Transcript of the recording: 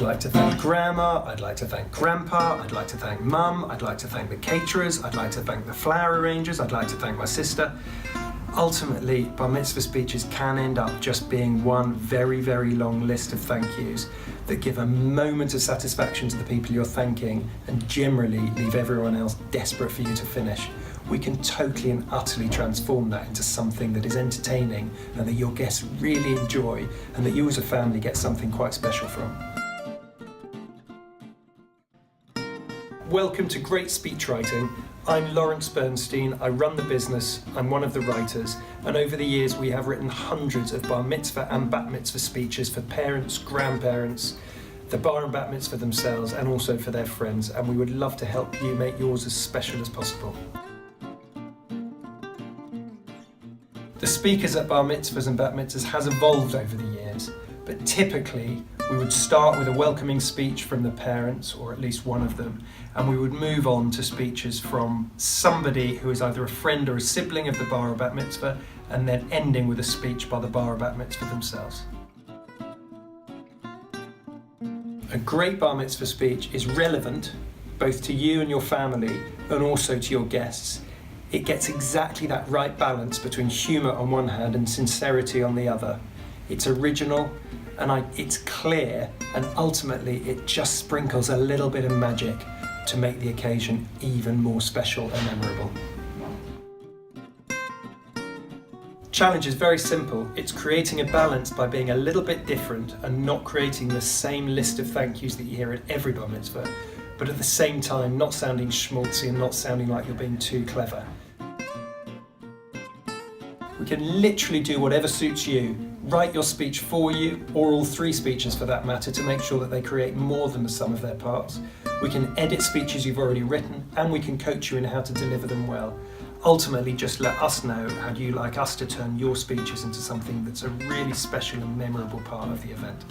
like to thank Grandma, I'd like to thank Grandpa, I'd like to thank Mum, I'd like to thank the caterers, I'd like to thank the flower arrangers, I'd like to thank my sister. Ultimately, bar mitzvah speeches can end up just being one very, very long list of thank yous that give a moment of satisfaction to the people you're thanking and generally leave everyone else desperate for you to finish. We can totally and utterly transform that into something that is entertaining and that your guests really enjoy and that you as a family get something quite special from. Welcome to Great Speechwriting. I'm Lawrence Bernstein, I run the business, I'm one of the writers, and over the years we have written hundreds of bar mitzvah and bat mitzvah speeches for parents, grandparents, the bar and bat mitzvah themselves, and also for their friends, and we would love to help you make yours as special as possible. The speakers at bar mitzvahs and bat mitzvahs has evolved over the years, but typically we would start with a welcoming speech from the parents, or at least one of them, and we would move on to speeches from somebody who is either a friend or a sibling of the bar or bat mitzvah, and then ending with a speech by the bar or bat mitzvah themselves. A great bar mitzvah speech is relevant both to you and your family and also to your guests. It gets exactly that right balance between humour on one hand and sincerity on the other. It's original, and it's clear, and ultimately it just sprinkles a little bit of magic to make the occasion even more special and memorable. Challenge is very simple. It's creating a balance by being a little bit different and not creating the same list of thank yous that you hear at every bar mitzvah, but at the same time not sounding schmaltzy and not sounding like you're being too clever. We can literally do whatever suits you. Write your speech for you, or all three speeches for that matter, to make sure that they create more than the sum of their parts. We can edit speeches you've already written, and we can coach you in how to deliver them well. Ultimately, just let us know how you like us to turn your speeches into something that's a really special and memorable part of the event.